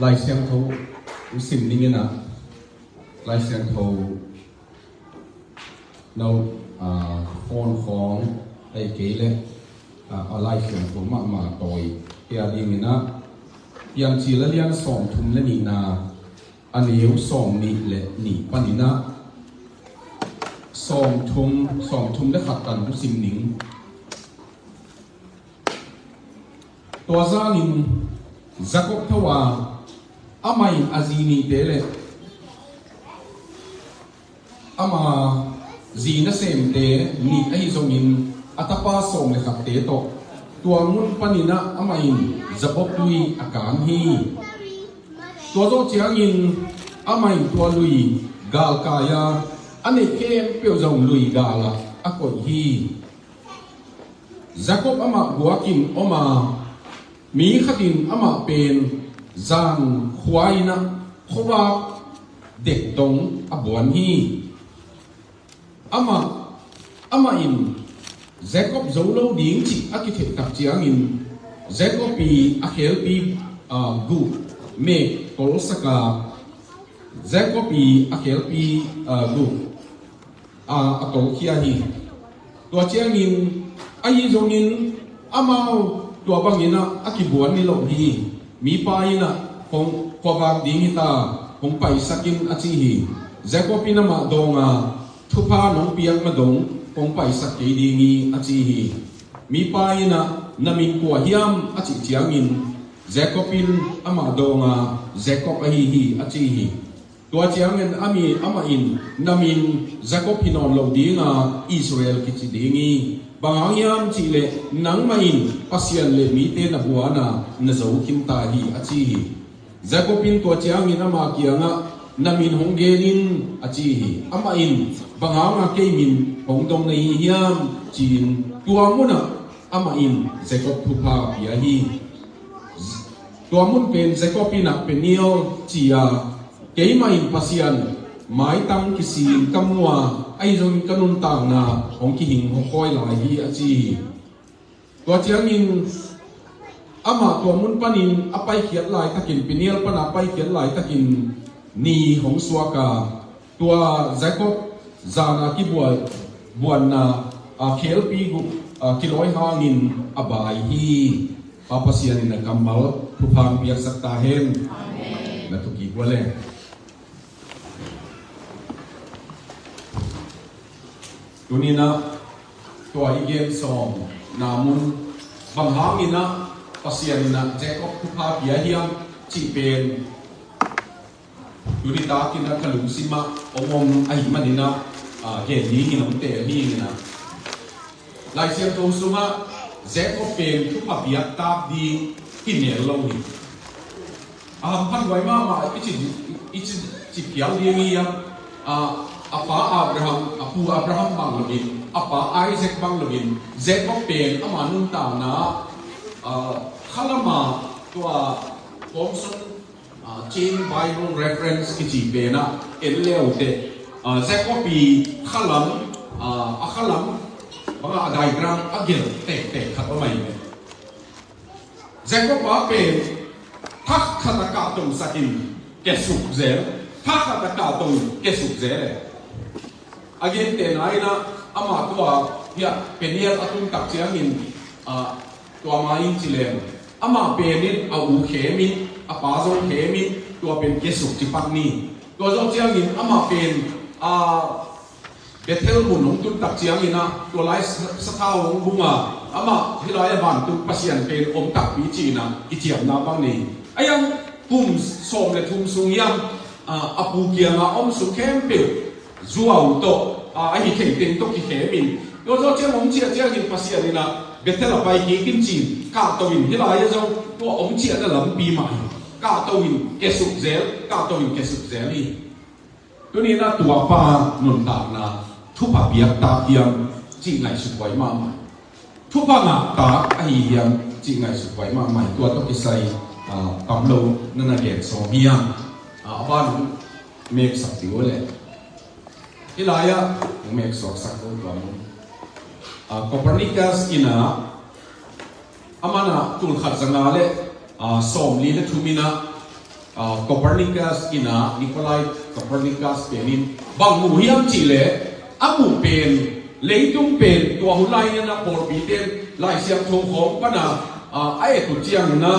lai siang tho sim ning na lai siang tho no phone khong ai ke le lai siang tho ma toi ya ding na yang chi la liang som thum le ni na aniu som ni le ni panina som thum le khat tan sim ningตัวซานินจักรทว่าอามัยอาจีนีเตเลอามาจีนเซมเตนี่ไอซงินอัตปาส่งเลยครับเตโตตัวมุนปนินะอามัยจับดุยอาการฮีตัวโจเจียงินอามัยตัวลุยกาลกายาอันนี้เข้มเปียวจงลุยกาลอากอยฮีจักรอามาบัวกินอามามีขดินอามาเป็นจางควายนะเพราะว่าเด็กตรงอบวนฮีอามาอินเจ็กบโจโลดิ้งจิอากิเทตักจียงอินเจ็กบปีอาเคลปีกูเมกโตลสกาเจ็กบปีอาเคลปีกูอาโตเคียฮีตัวเจียงอินอายิจงอินอามาตัวบางอินะอากิบวนนี่หลงฮีมีปายนะคงกวางดิ้งตาคงไปสักินอาจีฮีเจ้าก็ปีนมาดงทุพาน้องเปียงมาดงคงไปสักกี่ดิ้งอาจีฮีมีปายนะนามินกัวเฮียมอาจีเจียงินเจ้าก็ปีนมาดงเจ้าก็ไปฮีอาจีฮีตัวเจียงินอามาอินนามินเจ้าก็ปีนอนหลงดิ้งอิสราเอลกิจดิ้งบางอย่างจีเลนังมาอินปัสยันเลมีเตนบัวนาเนจาวคิมตาฮีอาจีฮีเจ้าก็ปินตัวเจ้างินอามาเกียงนามินฮงเกลินอาจีฮีอามาอินบางอย่างเกมินฮงดงในฮิยามจีนตัวมุนอามาอินเจ้าก็ทุพาพิยาฮีตัวมุนเป็นเจ้าก็ปินักเป็นเนียวจียเกยมาอินปัสยันหมายตั้งกิสินกำว่าไอ้จงกนุนต่างนาของกิหิงของคอยหลายฮีอาจีตัวเจียงินอามาตัวมุนปนินอไปเขียนลายตะกินปิเนียลปนาไปเขียนลายตะกินนีของสวากาตัวใจก็จานากิบวนนาเคลปีกุกิโลหางินอบายฮีอาปัสยานินกัมมัลทุพามเปียกสักตาเฮนและทุกีบวเลตัวนี้นะตัวอีเกมสองนามุนบางหางินะปัสยานินะเจ้าก็ทุพาพิยาเฮียมจีเป็นตัวนี้ตากินะขลุ่มซิมาองไอมันนี่นะเห็นนี้หินเตะนี่นะลายเสียงตัวสุมาเจ้าก็เป็นทุพาพิยาตาดีกินเนี่ยเรานี่พันไว้มาอีจิเขียวดีมีอาปาอับราฮัมอาปูอับราฮัมบังลบินอาปาไอเซกบังลบินเจก็เป็นอามานุนตานะข้าลมาตัวผมส่งจีนไบเบิลเรฟเฟรนซ์กิจเป็นนะเอเลวเตเจก็ปีข้าลมข้าลมบางไดกรัมเกลเตะขัดว่าไม่เนี่ยเจก็ป้าเป็นทักขัดกาตรงสักินเกสุกเจทักขัดกาตรงเกสุกเจอาเกนเตนายนะอามาตัวเฮียเป็นเฮียอาตุนกับเชียงินตัวมาอินจิเลนอามาเป็นนิดเอาอูเขมินอาปาโซเขมินตัวเป็นเกสุกจิปักนี่ตัวโจเชียงินอามาเป็นเบเทลมุนของตุนกับเชียงินนะตัวไลส์สกาวของบุงอามาที่ไลฟ์บันตุนปัสยันเป็นอมตักปีจีนะอิเจียมนาบังนี่ไอ้ยังปุ่มส่งเลยทุ่มสูงยังอาปูเกียงอมสุเข้มเปียวจัวอุโตไอ้เข่งเต็มตุกิเขมินตัวเจ้าเจ้าองเจียเจ้ากินปัสยานี่นะเบเทลไปกินจีนกาตวินที่ไรเจ้าตัวองเจียจะหลังปีใหม่กาตวินเกสุกเซลกาตวินเกสุกเซลีตัวนี้นะตัวป้าหนุนตากนะทุบเบียตาเอียงจีไงสุดไว้มาใหม่ทุบหนักตาไอ้เอียงจีไงสุดไว้มาใหม่ตัวต้องไปใส่ตำโลนั่นน่ะเกศสองเบียงบ้านเมฆสักติวเลยที่ไรเมฆสอกสักตัวตัวมึงCopernicus ina amana tul khat zanga le som li le thumina Copernicus ina Nikolai Copernicus penin bang mu hiam chi le amu pen leitung pen tua hulai na por biten lai siam thong khom pana ai tu chiang na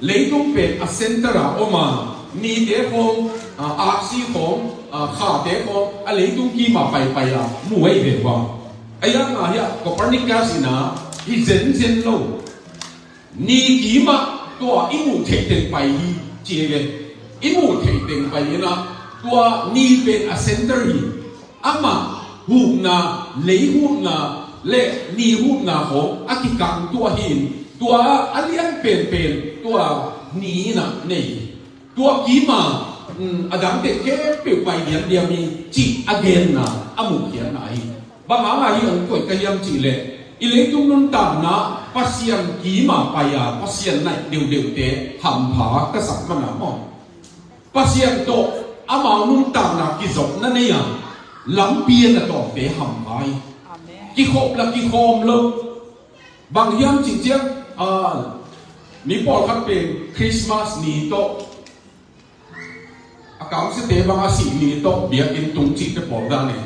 leitung pen a center a oma ni te khom aksi khom kha te khom a leitung ki ma pai pai a mu ai ve ba aya nga ya Copernicus ina hi zen lo ni ki ma tua imu thei ten pai hi chi le imu thei ten pai na tua ni pen a center hi ama hu na lei hu na le ni hu na ho akikang tua hin tua alian pen tua ni na nei tua ki ma adam te ke pe pai diam mi chi again na amu hian na hi ba ma hi ong koi ka yam chi le i le tung nun tam na pasian ki ma paya pasian nai deu te ham pha ka sak ma na mo pasian to ama nun tam na ki zok na ne ya lam pia na to te ham pai ki khop la ki khom lo bang yam chi chiang mi por khat pe Christmas ni to akam se te bang asi ni to bia in tung chi te por da ne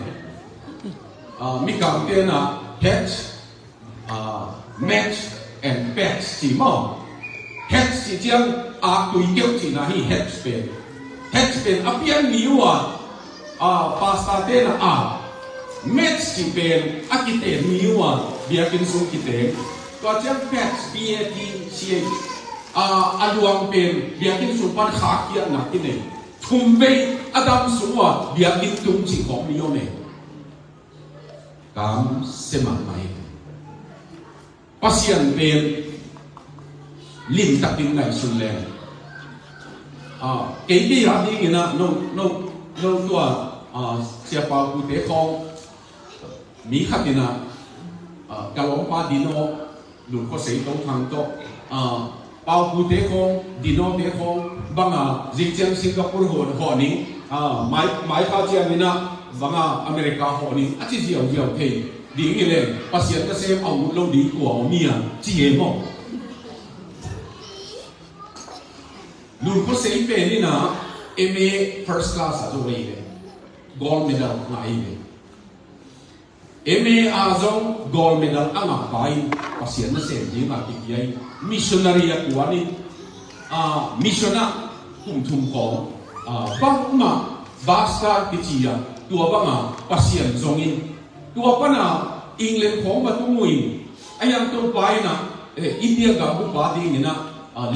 mi kam te na catch match and patch chỉ mò hatch chỉ chiang tùy kêu chỉ là hi hatch pen apian niu pasta te na match chỉ pen akite niu bia kin sung kite to chiang patch bia ki si aluang pen bia kin sung pan kha kia na kine thum be adam suwa bia kin tung chỉ khom mi yo ne kam sema mai pasian pen lim takin nai sun le ke bi ya ni na no tua sia pa ku te khong mi khatina kalong pa dino lu ko sei to thang to pa ku te khong dino te khong banga jingchang Singapore ho ni mai kha chiang ni na banga America ho ni achi jiao thei đi nghe lên, bác sĩ ta xem ông lâu đi của ông mía chỉ em không, luôn có xem về đi na, em first class ở chỗ này, gold medal lại về, em azong gold medal anh học bài, bác sĩ ta xem gì mà cái gì, missionary của anh, missioner cùng thùng khó, bác mà basta cái gì à, tua bác mà bác sĩ zong in tua pana England khom ba tumui ayam to pai na India ga bu pa ding na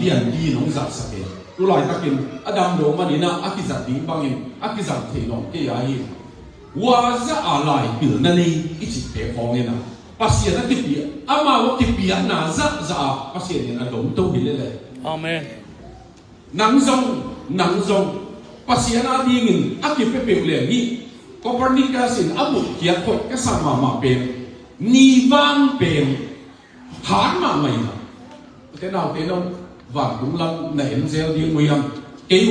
lian di nong zat sa ke tu lai takin adam do ma ni na akizat ding bangin akizat the nong ke ai wa za alai pil na ni ichi te khong na pasien na ki pi ama wo ki pi na za pasien ni na dom to bi le amen nang zong pasien a ding akip pe le ni Copernicus in abu kia khoi ka sama ma pen ni vang pen han ma mai na thế nào vàng cũng lâm nảy gieo đi nguy hiểm cái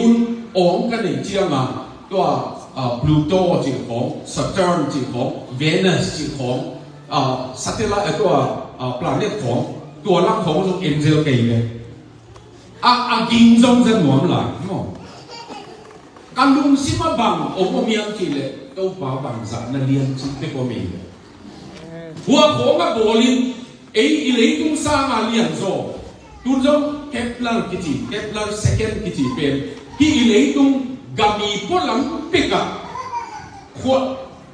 ong cái này chia mà to Pluto chỉ có Saturn chỉ có Venus chỉ có satellite planet cóตัวลักของเราเอ็นเซลเกย์เลยกินจงจะหนวมหลายมั้งการลุงซิมาบังโอ้โหมีอันกี่เลยตัวป่าบังสัตว์นั่นเรียนชิดไปกว่ามีหัวของกับโบลินไอ้อิเล็กตุ้งสร้างอะไรอย่างโซ่ตุ้งจงเคปลาร์กิจิเคปลาร์เซคันด์กิจิเป็นที่อิเล็กตุ้งกามีพลังปิกะขวด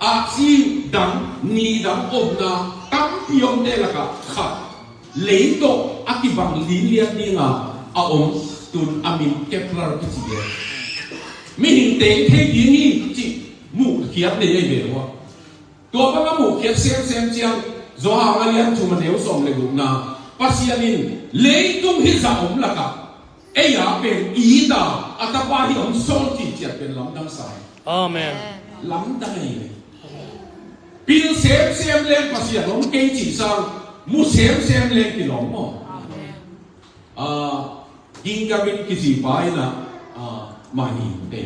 อาชีดังนีดังอบนาตั้งพิยมเดลักะขัดเลนโตอากิบังลิเลียนนี่งาอาอมตุนอามินเคปลาร์กิจิเดไม่เห็นเตะเทยีนี่จิหมู่เขียบในไอเดียวตัวพระหมู่เขียบเสียงเจียงโซฮาเลียนชุมเนียวส่งเลยลูกนาปัสยานินเลยตุ้งฮิซาอมลักะเอียเป็นอีดาอัตบาฮิอมโซติเจียเป็นลำดังสายอาเมนลำดังเลยปีนเสียมเล่นปัสยาลงเกจิซังมูเสียมเล่นที่หลงมั้งยิงกับเป็นกิจไปนะมาหินเตะ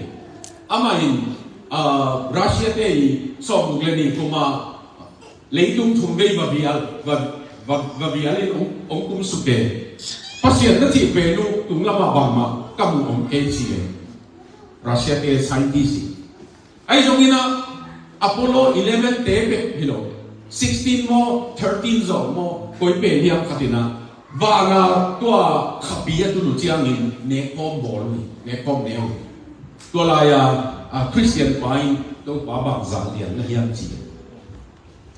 มาหินรัสเซียเตะส่งเงินนี่กูมาเลยตุ้งทุ่มไปบาบิอาลเลยองคุมสุดเดปัสยาที่เป็นลูกตุ้งละมาบังมากำลังเอเชีย Russia ke scientist ai jong ina Apollo 11 te pe hilo 16 mo 13 zo mo koi pe hiam khatina wa na tua khapia tu lu chiang in ne kom bol ne kom neo tua la ya Christian pain to pa bang za lian na hiam chi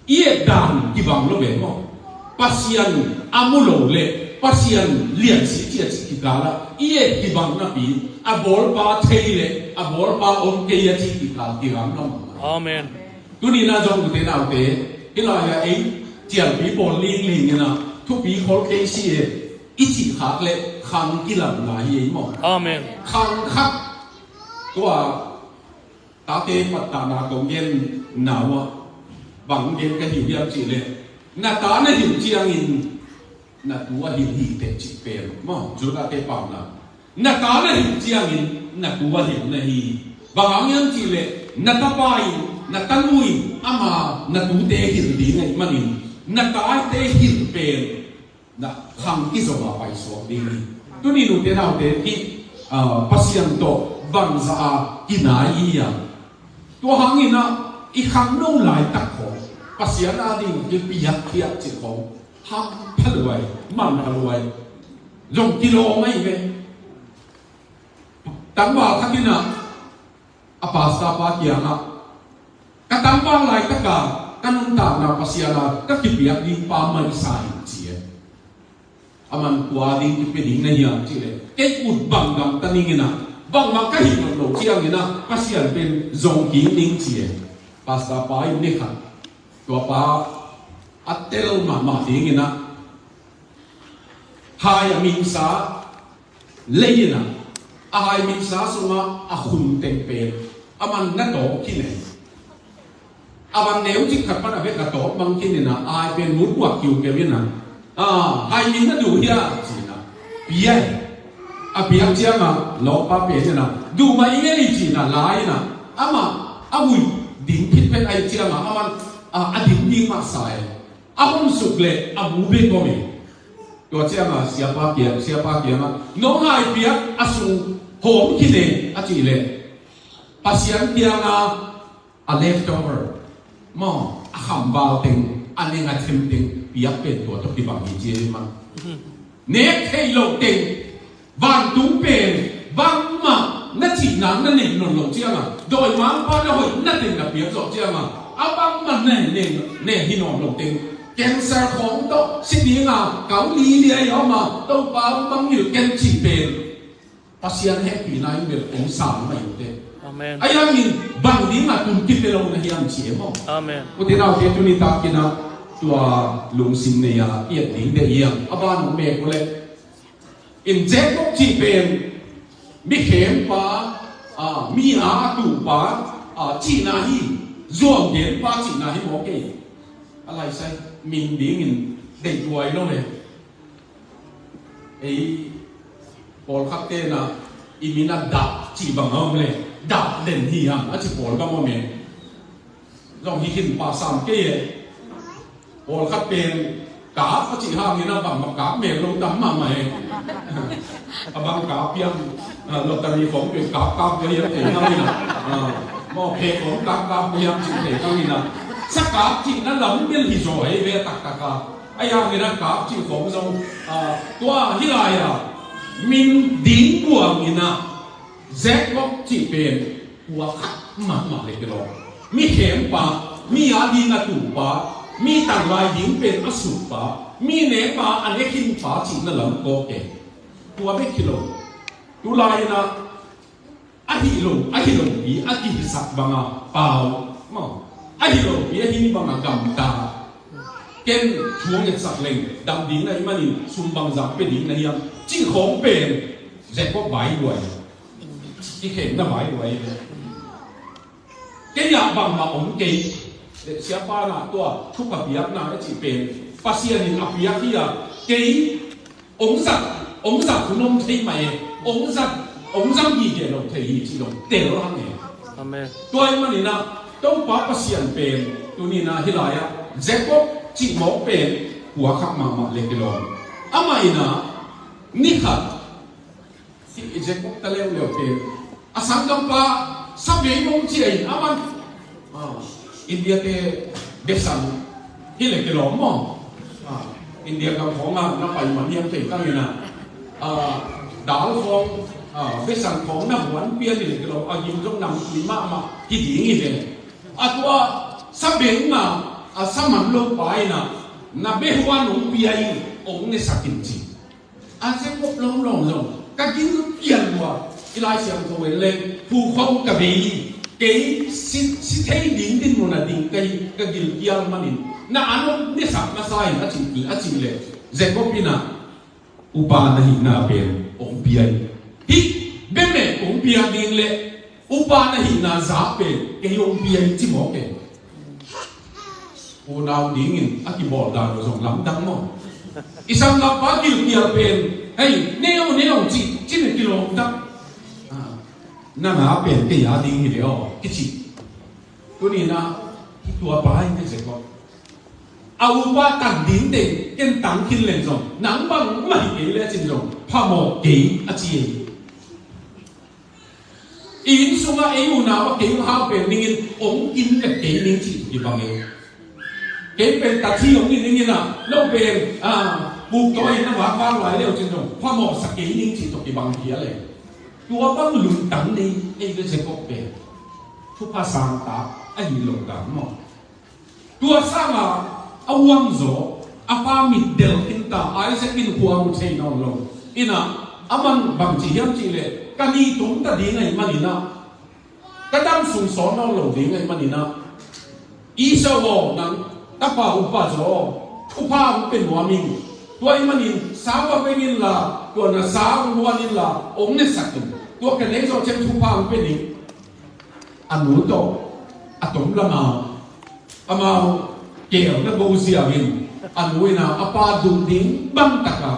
ie dan ki bang lo be mo pasian amulo le pasian lian si chi chi kala ie ki bang na pi a bol pa theile a bol pa om ke ya chi ki kal ki ram nom Amen. tu ni na jong te na te ila ya ei chiang pi bol ling ling na tu pi khol ke si e i chi khak le khang ki lam na hi mo Amen. khang khak tua ta te pat ta na kong yen na wa bang yen ka hi biam chi le na ta na hi chiang in na tua hi hi te chi pe mo ju la te pa na ta na hi chiang in na tua hi na hi bang yang chi le na ta pai na ta lui ama na tu te hi di ngai manin na ta te hi pe na khang ki zo ma pai so ding tu ni nu te na te ki pasian to ban za ki na i ya to hang ina i khang no lai tak ko pasian a ding ki pi yak ki yak chi ko ham phalwai man phalwai jong kilo mai ve tangwa khatina apasta pa kia na katambang lai taka kanun ta na pasiana ka ki pi yak ding pa mai sai chi aman kwa ding ki pe ding na hiam chi le ke ut bang gam taningina bang ma ka hi no chiang ina pasian pen zong ki ning chi pasta pa i ne kha to pa atel ma ding ina hai min sa leina a hai min sa sunga a khun teng pe aman na to ki ne aman neu chi khat pa na ve ka to bang ki ne na ai pen mut wa kiu ke vi na hai min na du hia chi na pi a pi ang chiang a lo pa pe ne na du ma i nge chi na lai na ama a wi ding phit pen ai chiang a aman a ding ding ma sai a hom suk le a bu be ko me to chiang a sia pa kia ma no hai pi a su hom ki ne a chi le pasian tiang a leftover mo a kham bal teng aning a them teng piak pe to to ti bang hi je ma ne thei lo teng van tu pen bang ma na chi nang na ne non lo chiang a doi mang pa na hoi na teng na piak zo chiang a bang ma ne hi no lo teng cancer khong to si ni nga kau li lia yo ma to pa bang yu ken chi pen pasian happy na im be ong sam mai te Amen. ayang in bang di ma tum ki pe lo na hiam chi mo Amen. ko te na ke tu ni ta ki na tua lung sim ne ya ye ding de yang aban me ko le in je ko chi pen mi khem pa mi a tu pa chi na hi zuang den pa chi na hi mo ke alai sai min ding in dei tuai lo ne ei pol khak te na imina da chi bang ham le da den hi ham a chi pol bang mo me long hi kin pa sam ke ye pol khak pen ka pa chi ha ni na bang ma ka me lo dam ma mai abang ka piang lottery phóng pe ka ke ye te na ni na mo pe phóng ka piang chi te ka ni na sắc cá chị nó lắm biên thì rồi về tạc tạc ai à người ta cá chị phóng xong qua hi lại mình đính của người na dép góc chị bền của khách mà lấy cái đó mi kém pa mi á đi na tủ pa mi tặng lại đính bền á sụp pa mi ném pa anh ấy kinh pa chị nó lắm có kẻ của biết kilo tu lại na á hi lồng ý á kỳ sạc bằng bao mà ai hiểu biết hi bằng gam ta ken chuông nhật sạc lên đam đính này mà nhìn xung bằng giặc bên đính này em chỉ khống bền dẹp có vài đuổi chỉ khen nó vài đuổi cái nhà bằng mà ống cây để xếp ba là tua thúc hợp biếc nào chỉ bền pasien in áp biếc kia cây ống giặc cũng không thấy mày ống giặc gì để nó thấy chỉ nó để nó hàng này Amen. tôi mà nhìn nàoต้องป้าเสียนเป็นตัวนี้นะฮิลายะเจ็บก็จิหมอกเป็นหัวขับมาเล็กลงอามาอินะนี่ค่ะที่เจ็บก็ตะเลวเป็น asang kampa sabi mong siya aman India te besan hile kilo mo India kam khong na pai man yang te kang ina dal khong besan khong na wan pia hile kilo yim jong nam lima ma ki ding ide atwa sabe ma saman lo pai na be huan ong pia ong ne sakin chi se pop long long ka kin pian wa ilai siang to le pu khong ka be cái si thấy điểm tin một là điểm cái gil kial manin na ano ni sak na sai na ching le je ko pina upa na hi na pen ong pian hi beme ong pian ding le upa na hi na za pen cái ong pian chi mo ke o nào ding in akibol da ro song lam dang mo isang na pa gil kial pen hey neo chi ne kilo dang na ngã biển cái giá đi thì đó cái gì tôi nhìn na cái tua bài cái gì có ao qua tặng đến để cái tặng kinh lên rồi nắng bằng mấy cái lên trên rồi pha mò cái gì in số mà ấy nào cái hao biển nên ông in cái nên chỉ cái bằng cái bên ta thi ông in nên là lâu biển buộc tôi nó vác lại đều trên rồi pha mò sạc cái nên chỉ cái bằng kia nàyตัวบ้างลุงตังนี่ไอ้ก็จะก็เป็นทุกภาษาตาไอ้หลงตังมั้งตัวสร้างอาวังโซอาฟ้ามิดเดลกินตาไอ้จะกินหัวมุเชนองลงอินะอามันบางทียังจีเลยกันนี่ตรงตาดีไงมันนี่นะกระดังสุนสอนน้องลงดีไงมันนี่นะอีสาวนั้นตาป่าอุปาโซอุปาเป็นหัวมิงตัวไอ้มันนี่สาวเป็นนิลาตัวน่ะสาวหัวนิลาองค์เนี่ยสักตัวตัวกันเองเราเช่นทุกภาคเป็นนี่อันนู้นโตอันตรงละมาอามาเกี่ยวกับบูเซียวินอันนู้นนะอาปาดุดิ้งบังตะกะ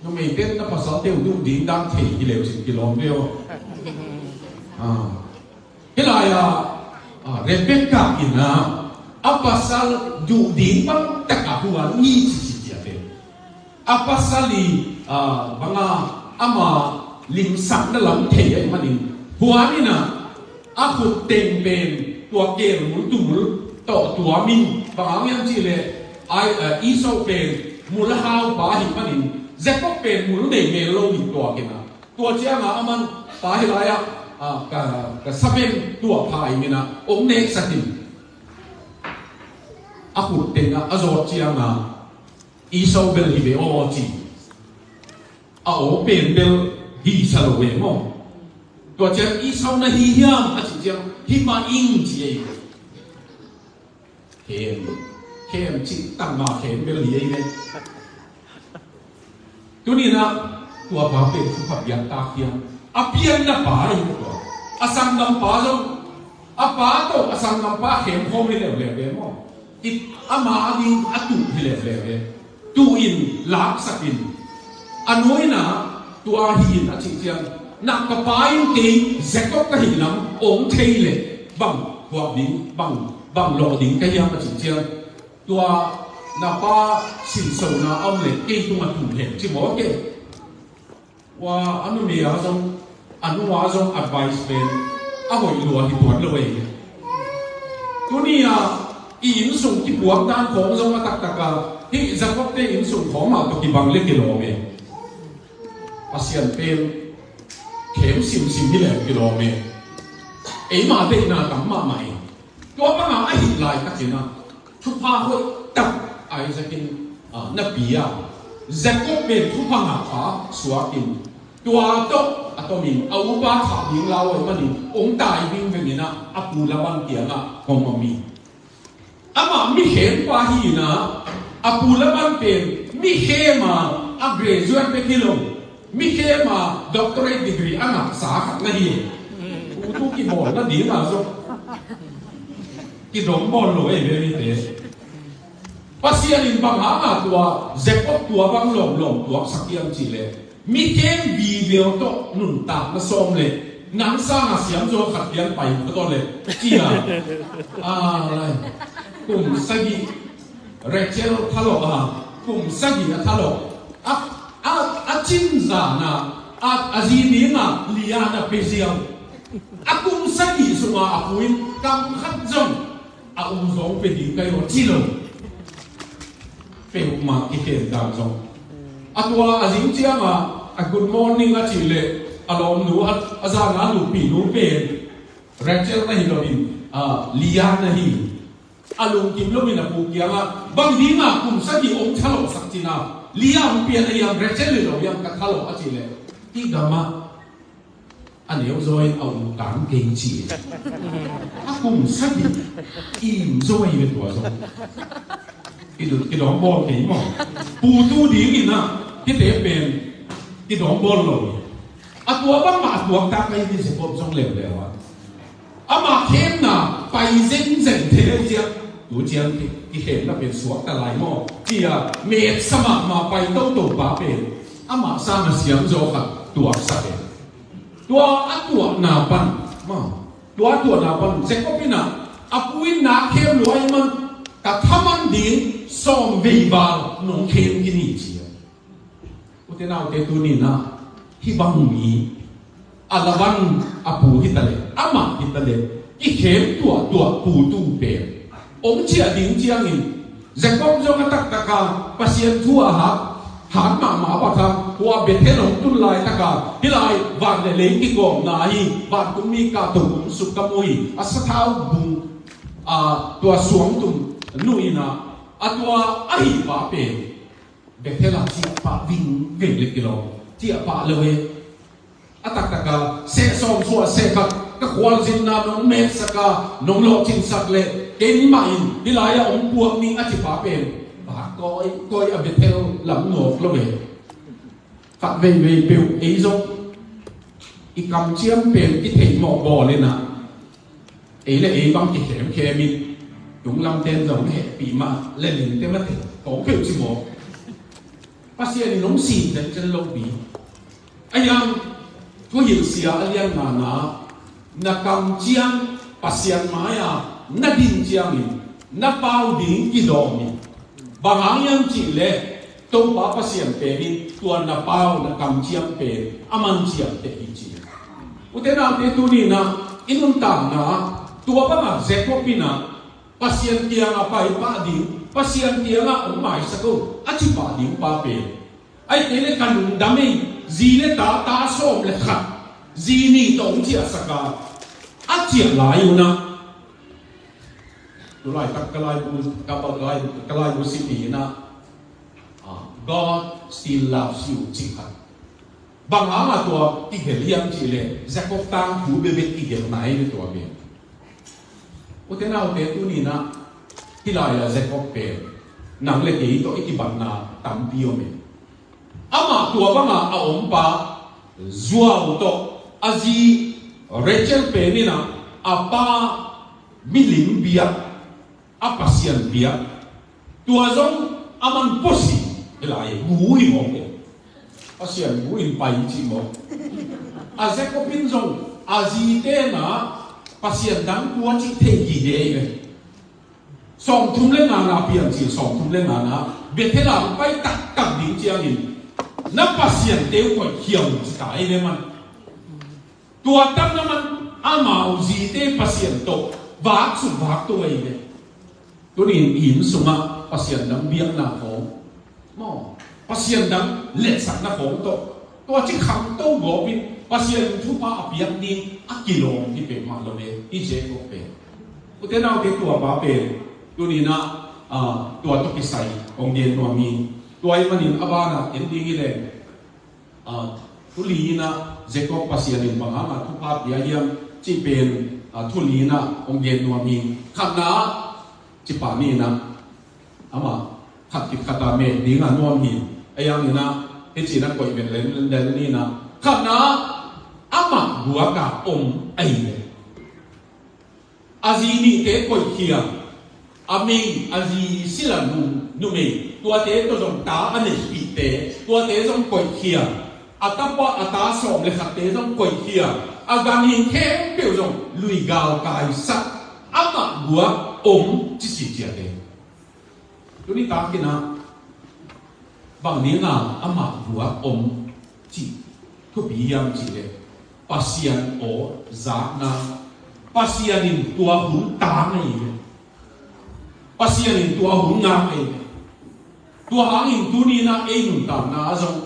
น้องไม่เต้นนะภาษาเที่ยวดุดิ้งดังถี่กิโล10 กิโลเมตรเฮลายาเรเบคก้าอินนะอาภาษาดุดิ้งบังตะกะหัวนี่apa sali banga ama lim sak na lam thei ai manin huani na aku tempen tua ker mul tumul to tua min banga yang chi le ai iso pen mul hau ba hi manin zepo pen mul de me lo hi tua kena tua chia nga aman pa hi la ya ka saben tua phai mina ong ne satin aku tenga azot chia nga Isau bel hibe o chi a o pen bel hi salo we mo to chen isau na hi hiam a chi chiang hi ma ing chi ei kem chi tang ma kem bel hi ei ne tu ni na tua ba pe fu phap yang ta khiam a pian na pa ai ko asang nam pa zo a pa to asang nam pa kem khom ni le le mo it ama ding atu hi le tu in lak sakin anoi na tua hin a chi chiang nak ka pain ke zekok ka hilam ong theile bang wa ding bang lo ding ka ya ma chi chiang tua na pa sin so na om le ke tu ma tu he chi mo ke wa anu me a jong anu wa jong advice pen a hoi lo hi tuan lo we tu ni in sung ki buang dan khong jong ma tak taka hi zakop te in sung khong ma to ki bang le ki lo me pasian pen kem sim hi le ki lo me ei ma de na tam ma mai to pa nga a hi lai ka kina thu pa hoi tak ai zakin na pia zakop pen thu pa nga kha suakin tua to atomin au pa tha ding lao ai mani ong tai bing vengina apu la ban kia na komami ama mi hem pa hi na apula ban pen mi hema a graduate pe kilo mi hema doctorate degree ana sa khat na hi tu ki bol na di na so ki dom bol lo e very te pasian in bang ha tua zekop tua bang lom tua sakiam chi le mi kem video to nun ta na som le nang sa na siam jo khat yang pai ko to le chi lai cùng sagi Rachel thalo cùng sagi thalo a chin za na at azini nga liana peziaw akung sagi sunga apuin kam khatjong a uzong pedi kayo chilo pe ma kike da jong atwa azing chianga a good morning a chile alom nu at azana nu pi nu pe Rachel na hilobin liana hi alung kim lo mina pu kia nga bang di nga kum sa di ong thalo sak china liam pian ayam Rachel lo yang ka thalo a chile ti gama aneu zoi au tang keng chi a kum sa di im zoi ve tua zo ki dong bol ke mo pu tu di ina ki te pen ki dong bol lo a tua bang ma tua ta kai ni se pom song le le wa ama khem na pai zeng zeng te dia du jiang ki khem na pen suak ta lai mo kia me sama ma pai to to ba pen ama sa ma siam zo kha tua sa pen tua atua na pan ma tua na pan se ko pina apuin na khem loi man ka thaman din som ve ba nong khem ki ni chi u te na te tu ni na hi bang mi alawan apu hitale ama hitale i khem tua pu tu pe ong chia ding chiang in Jacob jong atak taka pasien thua ha ma ba tha tua bethelong tun lai taka hilai van le leng ki gom na hi van tum mi ka tum su ka moi asathau bung tua suang tum nuina atwa ai ba pe bethela chi pa ving veng le kilo chi pa lewe atak taka se som suwa se ka kwal jin na nong me saka nong lo chin sak le ken ma in dilaya ong puang ni ati pa pen ba koi a betel lam ngok lo ve fat ve peu e zo i kam chiam pen i thei mo bo le na e le e bang ki khem khemin yung lam ten zong he pi ma le ling te ma te ko peu chi mo pasien ni nong sin den chen lo bi ayam tu hiểu sia alian na kam chiang pasian maya na din chiang in na pau ding ki dom ni bangang yang chi le to pa pasian pe ni tuan na pau na kam chiang pe aman chiang te hi chi utena te tu ni na inun tam na tua pa ma zeko pina pasian tiang apa pa ding pasian tiang a mai sa ko a chi pa ding pa pe ai te le kan dame zile ta som le khat zini tong chia saka achia lai una tu lai tak kalai bu sipi na God still loves you chikha bang ama to ti heliam chile Jacob tang hu be ki gel nai ni to be utena te tu ni na tilai la Jacob pe nang le ke to ikiban na tam pio me ama tua banga a ompa zuaw to azi Rachel pe ni na apa milim bia apa sian bia tua zong aman posi elai bui mo ke asian bui pai chi mo aze ko pin zong azi te na pasien dang tua chi te gi de me song thum le na pian chi song thum le na betela pai tak tak ding chiang in na pasien te ko hiam tai le man tua tam na man ama uzi te pasien to vak su vak to ai le to ni im suma pasien dang biang na ho mo pasien dang let sak na ho to chi kham to go bin pasien thu pa apiak ni akilong ki pe ma lo le i je ko pe utena ke tua ba pe to ni na tua to ki sai ong dien no mi tuai manin abana ending ile tulina Jacob pasianin bangama thupa biayam chi pen tulina onggen nuami khana chi pa ni na ama khat ki khata me dinga nuami ayang ni na e chi na koi ben len ni na khana ama buaka ai le azini te koi khia ami azi silanu nume tua te to jong ta ane pi te tua te jong koi khia atapa ata som le khat te jong koi khia agam hin khem pe jong lui gao kai sa ama bua chi si chia te tu ni ta kina bang ni na ama bua chi thu bị yam chỉ lệ pasian o giá na pasianin tua hun ta này pasianin tua hun nga này tua hangin tunina einun ta na zong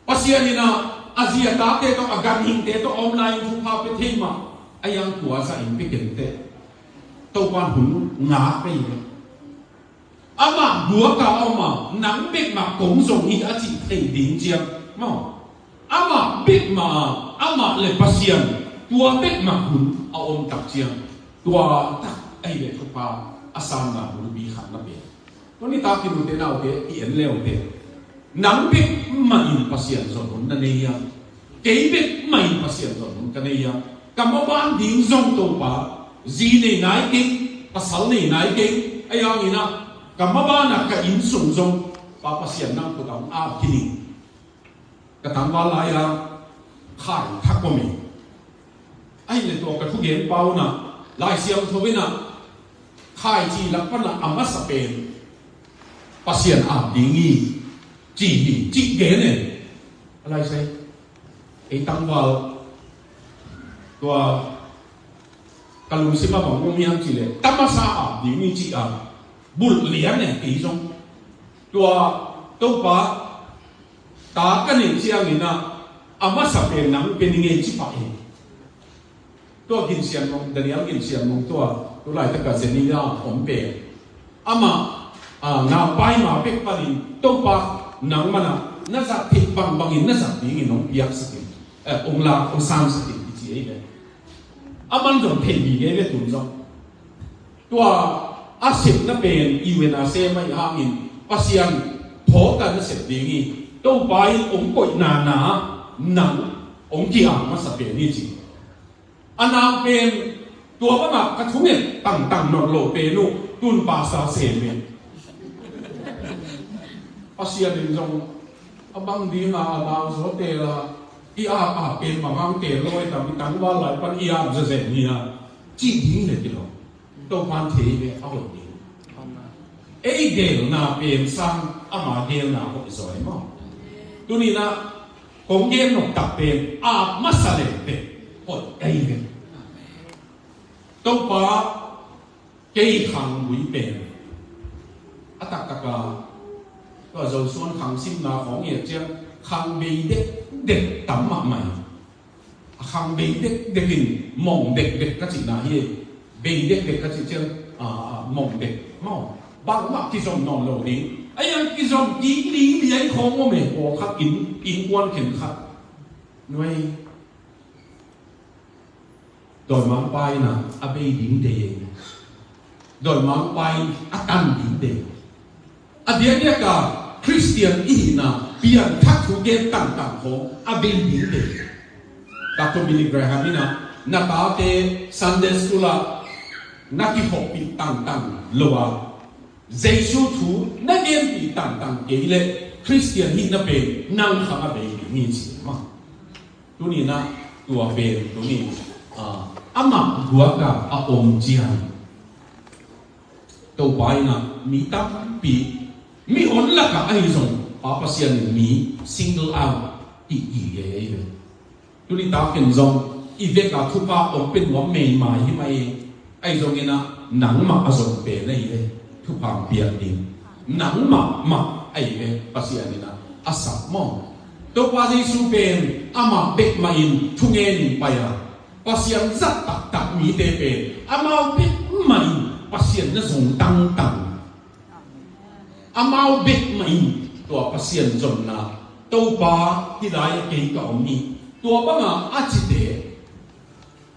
pasianina azia ta te to agan hing te to online thu pa pe thema ayang tua sa in piken te to quan hun nga pe ama bua ka ama nang big ma kong zong hi a chi thei ding chiang mo ama big ma ama le pasian tua big ma hun a om tak chiang tua tak ai le thu pa asan na hun bi khan na pe to ni ta ki nu te na o te i en leo te nang big ma in pasian zon hun na ne ya ke big ma in pasian zon hun ka ne ya kam ban ding zong to pa zi ne nai ke pasal ne nai ke ayang ina kamaba na ka in sung zong papasian nang putang a kini katang wala ya khai thak ko mi ai le to ka thu gen pau na lai siam thobina khai chi lak pa na ama sa pen pasian a dingi chi ge ne alai sai ei tang wal tua kalung sima bang ngom yang chi le tamasa a dingi chi a bul lian ne ki song tua to pa ta ka ni chiang ina ama sa pe nang pe ni nge chi pa e to gin sian mong daniel gin sian mong to lai ta ka se ni ya om pe ama na pai ma pe pa ni to pa nang mana na sa thi bang bang in na sa ding in ong piak sa ki ong la ong sam sa ki chi e ne aman dong pe bi ge le tun song tua asip na pen iwen ase mai hangin pasian thoka na sep dingi to bai ong koi na nang ong ki ang ma sa pen ni chi ana pen tua ba ma ka thumen tang non lo pe nu tun pa sa se me pasian din jong abang di nga na so te la i a pen ma hang te loi tam tang wa lai pan i a ze ni na chi ding le ti lo to pan the be a lo ni ei gel na pen sang ama gel na ko zoi mo tu ni na kong gel no tak pen a masale te ko ei ge to pa kei khang wi pen atak taka to zo suan khang sim na khong ye chiang khang be de tam ma mai khang be de kin mong de ka chi na hi be de ka chi chiang mong de mo bang ma ki som non lo ni ayang ki som ki li ai khong mo me ko khak in quan khen khak noi doi mang pai na a be ding de doi mang pai a tan ding de a dia dia ka Christian i na pian thak thu ge tang ho a be ding de Dr. Billy Graham ina na ta te Sunday school na ki ho pi tang lo a Giêsu thu na gen pi tang ke le Christian hi na pe nang khama be ni chi ma tu ni na tua pe tu ni ama gua ka a om jian to pai na mi tam pi mi on la ka ai zong pa sian mi single out ti ye tu ni ta ken zong i ve ka thu pa om pen wa me mai hi mai ai zong ina nang ma a zong pe nei le thu pang pia din nang ma ai ve pasian ina asa mo to pa Giêsu pen ama bek ma in thu nge ni pa ya pasian zat tak mi te pen ama bek ma in pasian na zong tang ama bek ma in to pasian zong na to pa ti dai ke ka mi to ba ma a chi te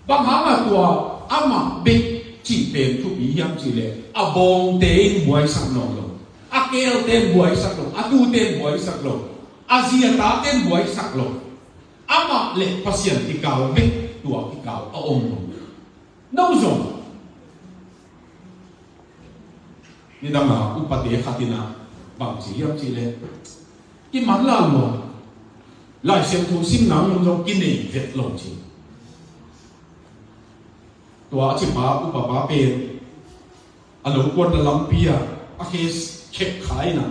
ba ha ma to ama bek chi pen thu bi yam chi le a bong te buai sak no lo a kel ten buai sak lo a tu ten buai sak lo a zia ta ten buai sak lo ama le pasian ti ka bek tua ki ka a om no zong ni dama upate khatina bang chi yam chi le ki man la mo lai xiang thu sim nang jong ki nei vet lo chi tua chi pa upa pa pe alo kwat la lampia a kes khep khai na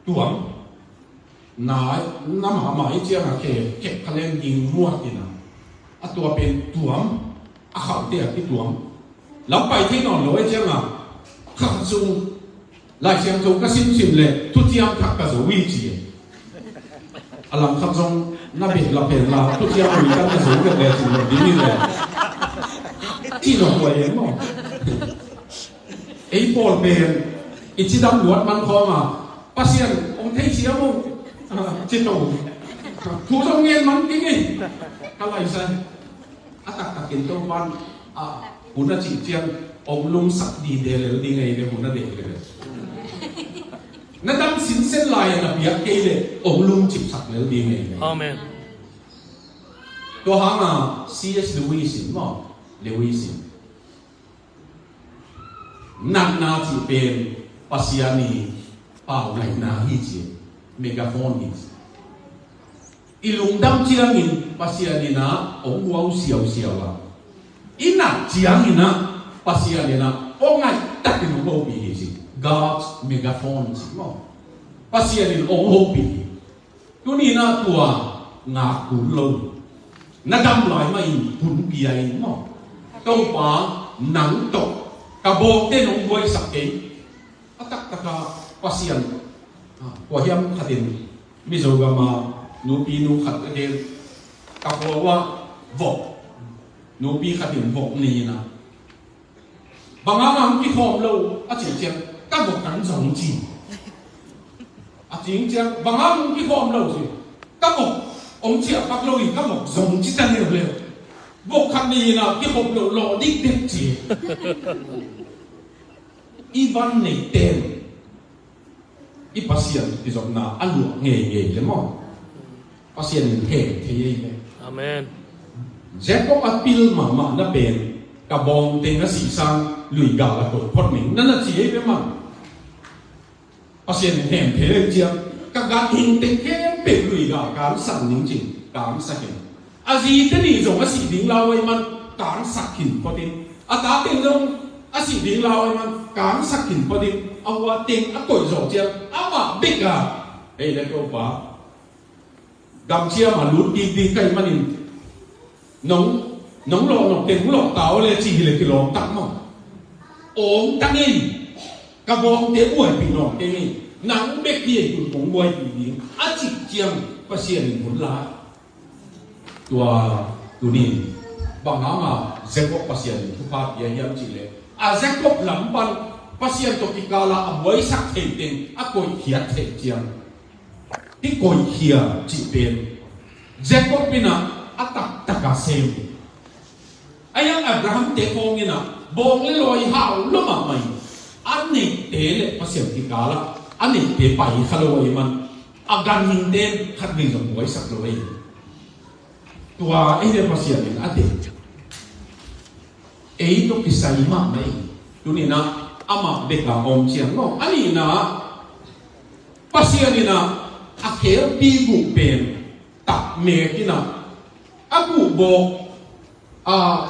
tuam nai nama mai chia nga ke kalen ding muat ina atua pen tuam a khau te ki tuam lam pai thi non loi chia nga kha chung lai siam tu ka sim le tu tiam thak ka zo wi chi alam khap jong na be la pen la tu tiam wi ka zo ke le chi le di ni le chi no ko ye mo ei pol pen ichi dam luat man kho ma pasien ông thấy xía mo trên đầu thu trong nghe mắn cái gì các loại sai tak kiến tông văn hùn là chỉ chiang ông lung sắc đi để lấy đi ngay để hùn là để nó đâm xin xét lại là biết cái để ông lung chụp sắc lấy đi ngay Amen. tôi hàng C.S. Lewis mà Lewis nặng na chỉ bên pasiani bảo này na hi chi megaphone hi ilung dam chiang in pasiani na ông wow siêu siêu la ina chiang ina pasiani na ông ngay tắc cái nụ bi hi chi God's megaphone chi mo pasiani ông hô bi tu ni na tua ngã cú lâu na đâm lại mà in bún bia in mo câu pa nắng tộc cả bộ tên ông voi sắc cái atak taka pasian kwa hiam khatin mizogama nupi nu khat ke kapowa vok nupi khatin vok ni na bangama ki khom lo a chi chiang ka vok kan zong chi a ching chiang bangama ki khom lo chi ka vok ông chia pak lo i ka vok zong chi tan le vok khat ni na ki khom lo lo dik dik chi Ivan này tên pasien thì giống na ăn luộc nghề le mo pasien hệ thế vậy Amen. Jacob apil mà na ben cả bong tên nó sĩ sang lùi gà là cột phật mình nó là chỉ ấy mà pasien hệ thế lên chiang các gã hình tên thế bị lùi gà cán sẵn những gì cán sạch à gì thế này giống cái sĩ tiếng lao ấy mà cán sạch hình có tên à ta tên giống sĩ tiếng lao ấy mà cán sạch hình có tên awa ting akoy zo chiang ama big ei le ko pa gam chia mà lút đi cây mà nhìn nóng lo nóng tiền lo tao le chỉ le cái lo tắc mà ôm tắc in cả bong tiếng buổi bị nọ cái nắng bếp gì cũng cũng buổi bị chỉ chiang pasien muốn lá tua ni bằng mà Jacob pasien thu phát yam chỉ le Jacob lắm ban pasien to kikala amoi sak theiting akoi khia thei chiang ti koi khia chi pen Jacob pina atak taka sem ayang Abraham te khong ina bong le loi hau loma mai ani te le pasien kikala ani te pai khaloi man agan ning den khat ning jong moi sak loi tua ene pasien in ate ei to kisai ma mai tunina ama beka om chiang no ani na pasiani na akher pi gu pen tak me kina aku bo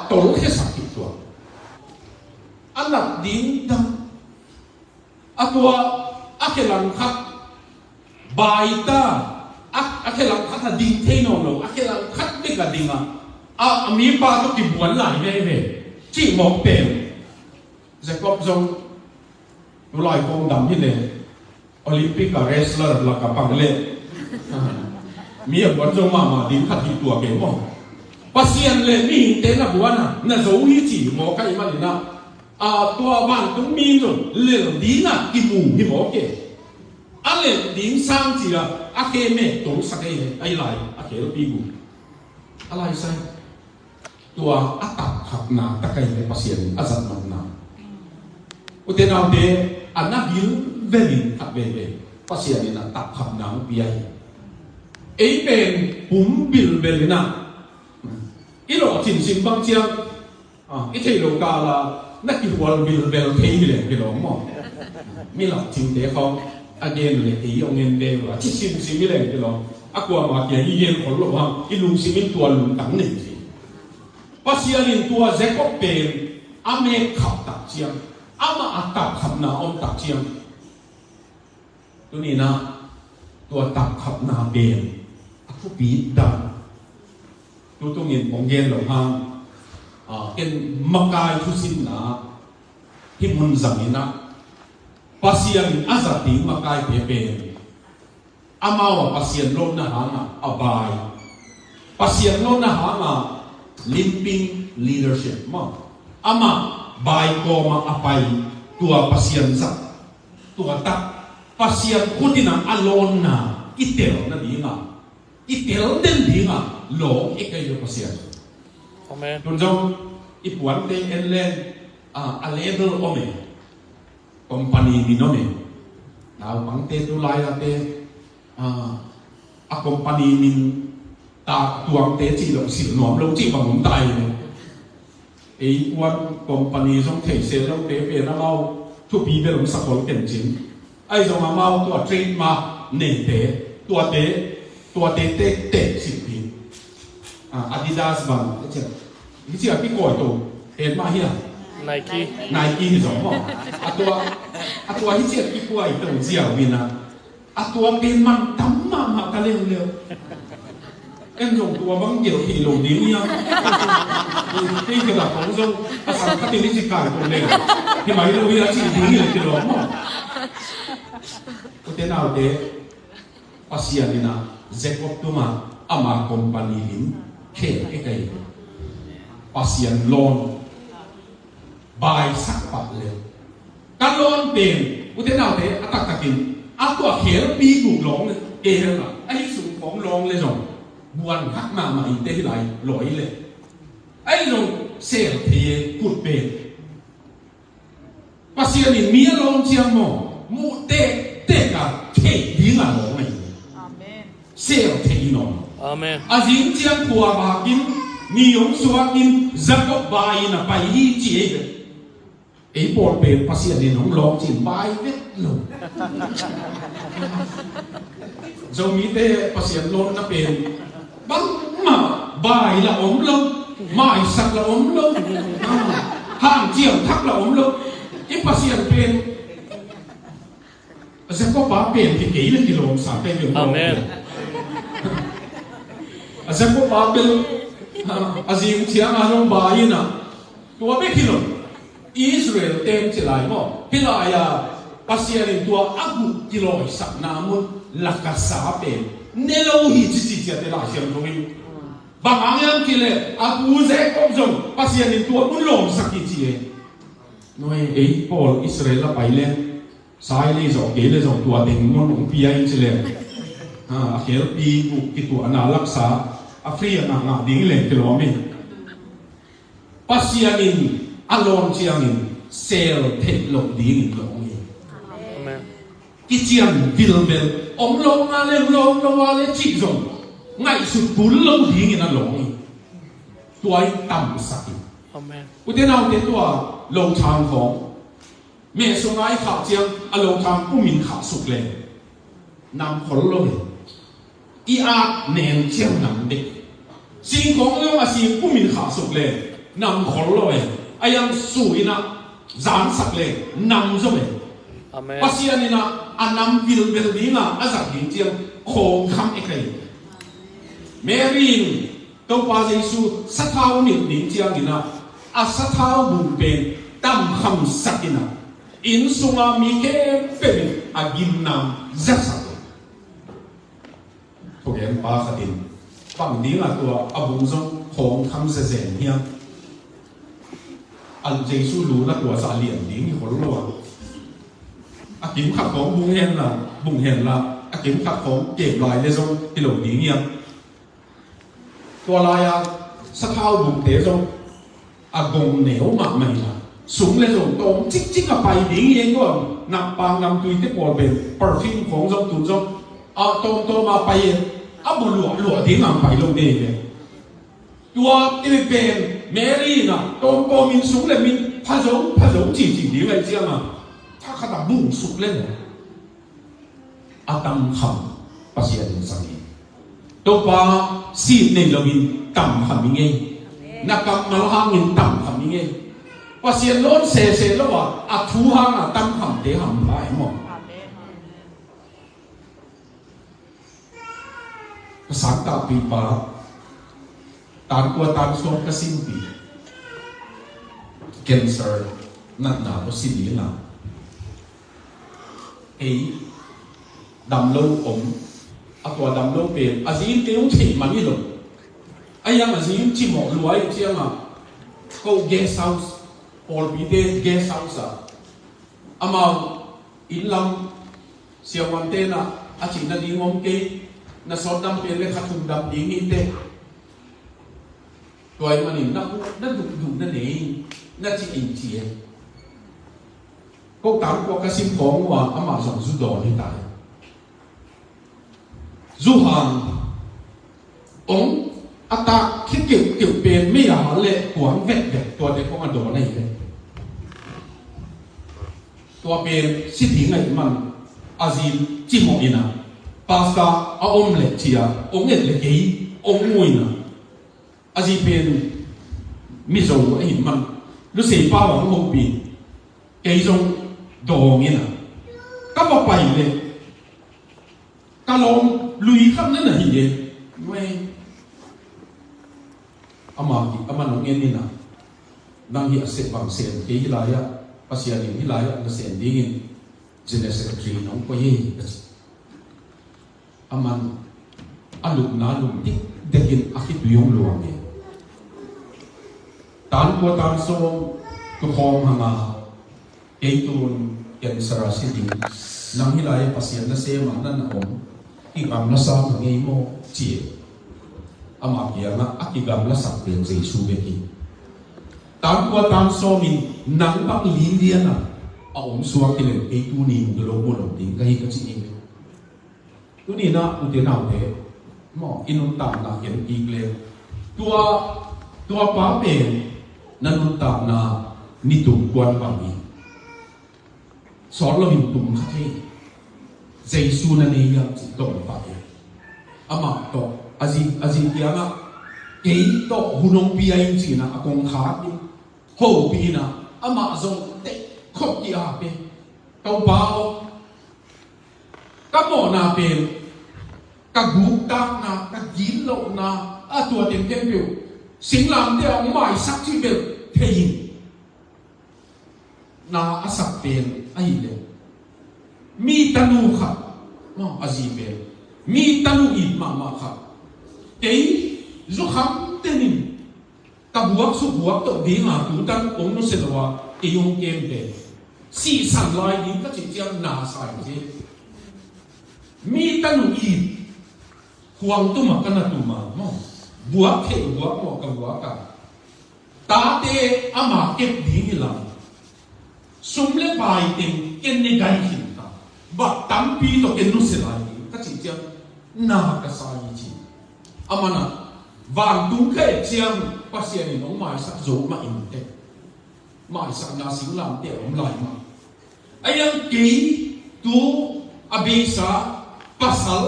tol khe sakit to anak din dam atwa akelang khat baita akelang khat din the no lo akelang khat beka dinga mi pa to ki buan lai ve chi mo pen Jacob jong nulai kong dam hi le Olympic wrestler la ka pang le mi a bon jong ma din khat hi tua ke mo pasien le mi te na buana na zo hi chi mo kai ma ni na tua ban tung mi zo le di na ki mu hi mo ke ale din sang chi a ke me to sa ke ai lai a ke ro pi gu alai sai tua atak khap na takai le pasien azat man na uten au de anabil velin khat ve pasien ina tak khap na piai ei pen pum bil belina ilo chin sim bang chiang i thei lo ka la na ki wal bil bel thei le ki lo mo mi lo chin de kho again le ti ong en de wa chi sim sim le ki lo akwa ma ke i yen khol lo ha i lung simin tua lung tang nei pasien in tua Jacob pen ame khap tak chiang ama atak khap na om tak chiang tu ni na ตัวตักขับนาเบนทุกปีดันตัวตรงนี้มองเย็นหลงหางเป็นมังกายทุสินนะที่มันจังนี้นะpasien azati makai pepe amawa pasien lon na hanga abai pasien lon na hanga limping leadership ma ama bai ko ma apai tua pasien sa tua tak pasien kutina alon na itel na dinga itel den dinga lo ikayo pasien amen tunjong ipuan te enlen a level ome company ni no me now pang te tu lai la te a company ni ta tuang te chi lo sil nom lo chi bằng mong tai e quan company trong thể se lo te pe na mau thu pi be lo sa khol ken chin ai zo ma mau tu train ma ne te tua te si pi Adidas bang che ni chi a pi ko to en ma hi Nike ni giống không? Atua hi chiết ki kuai tàu diao vina. Atua bên mang tắm mà ka leo leo. Em dùng tua băng kiểu thì lồng điếu nhau. Thì cái là phóng dâu, asal ka tin ni si kai to leo. Thì mai lo vina chỉ điếu ni cái đó mà. Có thế nào thế? Pasien ni na Jacob tuma ama company lin khe cái pasien loan bài sắc bạc lên, các lon tiền, u thế nào thế, atak takin, atua khéo bi gục lóng lên, kê là, ai sủng phóng lóng lên rồi, buồn khắc mà ite lại lỗi lên, ai rồi xe thì cụt bền, pasien in mía lon chiang mò, mu te cả thế đi ngả lóng này, xe thì nó, azin chiang qua bà kim, mi yong suwa kim, Jacob bài na bài hi chỉ ấy bộ bền pasien ni nong long chỉ bài viết luôn rồi mi te pasien lon na bền băng mà bài là ốm lông mai sặc là ốm lông hàng chiang thắc là ốm lông cái pasien bền sẽ có bá bền thì kỹ lên thì lồng sáng tay đường amen sẽ có bá bền azim chiang along bài na tua biết kilo Israel tem chỉ lại mà khi lại pasien tua agu kilo sak namun lakasa pe nelo hi chỉ te la siam thôi bằng anh kile agu ze công dụng pasien tua muốn lom sak chi nói ấy Paul Israel là bài lên sai lý do kế là do tua tình muốn ông pia chỉ lên khéo pi bu cái tua na laksa Afrika na ding lên kilo mình pasien alon chiang in sel thek lok ding lok ni amen ki chiang vilbel om lo nga le chi zong ngai su bul lo ding in along ni tuai tam sak amen u te nau te tua lo chang khong me so ngai kha chiang alo chang pu min kha suk le nam khol lo i a nen chiang nam de sing khong lo ma si pu min kha suk le nam khol lo ayang suina zan sakle nam zo me amen pasien ina anam vil dina azak din chiang khong kham ekai merin to pa jesu sathau ni din chiang ina a sathau bun pen tam kham sakina in sunga mi ke pe agin nam zasa pogem pa khatin pang ding a tua abung zo khong kham se zen hiam anh Giêsu lu là tua sa liền tiếng như khổ lo à kiếm khắc phóng bung hèn là à kiếm khắc phóng kẹp lại để xong cái lồng tiếng nhỉ tua lại sát thao bung thế xong à gồng néo mà mày là súng lên rồi tôm chích là bài tiếng yên quá nằm bang nằm tùy tiếp bỏ bền perfume phóng xong tụt xong à tôm mà bài à một lụa tiếng nằm bài lồng đề về tua cái bền Mary na tôm bò min súng lên min phá giống chỉ đi vậy chứ mà ta khá là bung sụp lên atam kham pasien sang ni to pa si ne lo min tam kham ni na kam mal hang min tam kham ni pasien lon se lo wa a thu hang a tam kham te ham lai mo sáng tạo bị phá tàn qua tàn xuống cái sinh bị cancer nặng nào có xin lý nào ấy đầm lâu ống à tua đầm lâu bền à gì tiêu chỉ mà đi rồi ai yang à gì chỉ một lúa chỉ mà câu guest house Paul bị đen guest house à mà in lâm siêu quan tên à chỉ là đi ngom kê na sốt đâm bền lên khát thùng đâm đi nghĩ tên rồi mà nhìn nó đủ nó để nó chỉ in chỉ câu tám qua cái sim phóng và à mà dùng du đỏ hiện tại du hàng ông ta khi kiểu bền mấy à lệ quảng vẹtตัวเด็กของอันโดนี่เลยตัวเป็นสิ่งที่ไงมันอาจีจิมอินะพาสต้าอมเล็กเชียอมเล็กเล็กยี่อมมวยนะอาจีเป็นมิโซะไอ้มันรู้สึกป้าหวังมงปีเกยจงดองนี่นะก็บอกไปเลยก็ลองลุยข้ามนั่นน่ะเห็นไม่อามาน้องเอ็นนี่นะนั่งเหี้ยเสพบางเสียงที่ฮิลายะภาษาหนึ่งฮิลายะนั่งเสียงดิ้งเจเนสเซอร์น้องก็ยี่อามันอาลุกนาลุกที่เด็กินอาคิดยงหลวงเนี่ยตานกัวตานโซมก็คองหางาเอตุนเอ็นสระสิดิงนั่งฮิลายะภาษานั่นเสียมันนั่นนะผมที่กำลังสร้างเงี้ยโมเจียอามาเกียร์นะอากิกำลังสักเปลี่ยนใจสู้เบกิตามกัวตามโซมินนังปักลินเดียนะเอาอมสวงที่เลยไอตูนี่มันโลโก้หลงดิ้งก็ให้กันสิเองตัวนี้นะอุตนาเตะหมออินุตามนะเห็นอีกเลยตัวป้าเป็นนันนุตามนะนิตุมกวนบางอีสอนเราหินตุ่มที่ใจสู้นั่นเองยังจิตตกไปอามาตกอาจีเกียนะเกยตกหุ่นองปีอายุจีนะอากงขาดิโหปีนะอามาจงเตะขบกีอาเปเต้าบ้าก็หมอนาเป็นก็บุกตักนะก็ยินโลนะตัวเต็มเปลวสิงลำเดียวไม่สักที่เปลวเทียนนาอาศักเป็นไอ้เลยมีตนูขับมออาจีเป็นมีตนูอีกมาขับเอ้ยจุกคำเต็นินกับบัวสุบัวตัวดีงาดูดันองนุเสดว่าเอียงเกมเดสีสันลายนี้ก็จะเจียงนาสายจีมีตนูอีกห่วงตัวมันกันตัวมันมอบัวเทบัวมอกับบัวกันตาเตอามาเก็บดีนี่ละสมเล็บใบเต็มเอ็นในไกหินตาบัดตั้มปีตัวเอ็นนุเสดลายนี้ก็จะเจียงนากระสายจีอามานะวางตุ้งแค่เชียงภาษานี่น้องหมายสักโจมาอินเตหมายสักนาสิงลำเตะอมลายมาไอ้ยังกีตัวอเบสาปัสสาว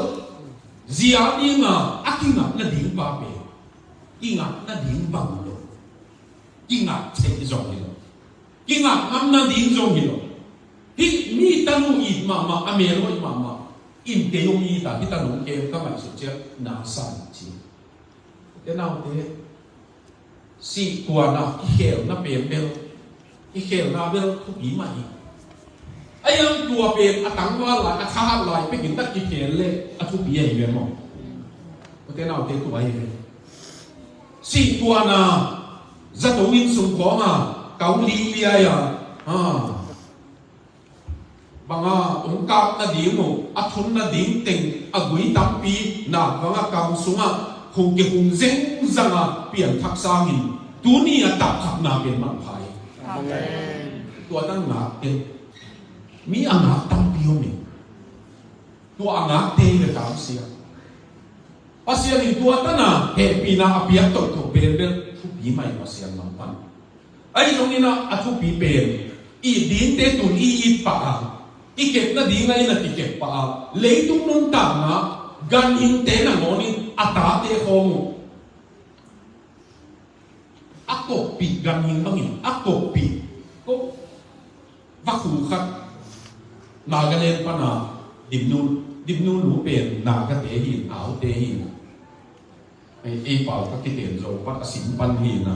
เจียนี่มาอากิงะนั่นดิ้งบาเปกิงะนั่นดิ้งบังโลกิงะเช็ดจงฮิโลกิงะอันนั่นดิ้งจงฮิโลฮิมีตานุอีมาอเมริกามาอินเดียมีแต่ที่ตานุเกมก็หมายสุดเจ้านาสันจีแต่เราเตะสี่ตัวนะที่เขียวน่าเปลี่ยนเบลที่เขียวน่าเบลทุกปีใหม่ไอ้ยังตัวเป็นตั้งว่าหลายข้าวหลายไปกินตะกี้เขียนเลยทุกปีใหญ่เบลมั้งแต่เราเตะตัวใหญ่สี่ตัวนะจะตัววินสุงของเกาหลีเลียบางองค์การนั่นดิ้งอัทุนนั่นดิ้งเต็งกุยตั้มปีน่ะบางกำสุงคงเกี่ยงเซ็งจังเปลี่ยนทักษะหินตัวนี้ตับขับนาเป็นมันไทยตัวตั้งหนักเป็นมีอังหักตั้งปีโอมิตัวอังหักเตยตามเสียภาษาหนึ่งตัวตั้งน่ะเฮปีน่ะเปียกตกเป็นทุกปีใหม่ภาษาหนึ่งปันไอ้ตรงนี้น่ะทุกปีเป็นอีดินเตตุนอีป่าอีเก็บน่ะดีไงน่ะที่เก็บป่าเลยตุ้งนุ่นต่างน่ะกันหินเตน่ะงอนี่อัตราเตะโคมอักกปีกันหินบางหินอักกปีก็วักหูขัดนากระเลนปนาดิบนูนรู้เป็นนากระเตหินเอาเตหิน ai pal ka kiten zo pat asim pan hi na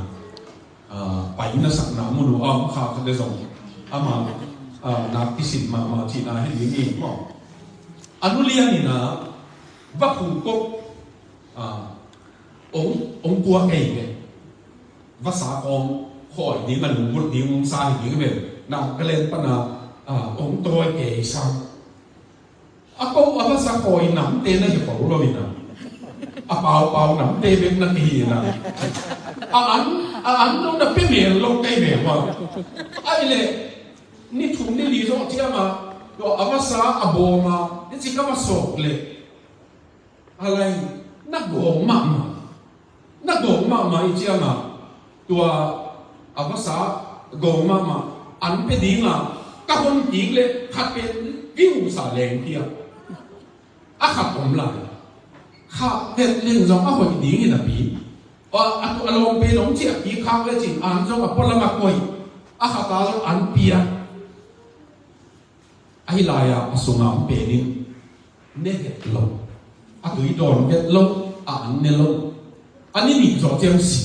pai na sak na mu no am kha ka de zo ama na kisin ma thi na hi ni mo anulia ni na va khu ko ông qua ngày này và xã ông khỏi đi mà lùng một đi ông sai thì cái về nào cái lên pan ông tôi kể sao cô và xã khỏi nắm tên nó hiểu khẩu rồi nè bao nắm tên bên năng gì nè anh nó đã biết miệng lâu cây miệng mà ai lệ ni thùng ni lý do chứ mà rồi và xã bồ mà cái gì các mà sốt lệอะไรนักโกงมากนักโกงมากอีเจียงตัวภาษาโกงมากอันเป็นดีกับคนดีเลยขัดเป็นกิ้วสาแรงเทียขัดผมไหลขัดเป็นเรื่องจงคนดีนี่นะปีอันตัวลงไปลงเจียปีข้างเลยจริงอันจงพลมาคุยขัดตาจงอันเปียไอ้ลายสุงามเป็นนี่เนี่ยลงตัวอีโดนเป็นลงเนี่ยลงอันนี้มีจอเจียงสี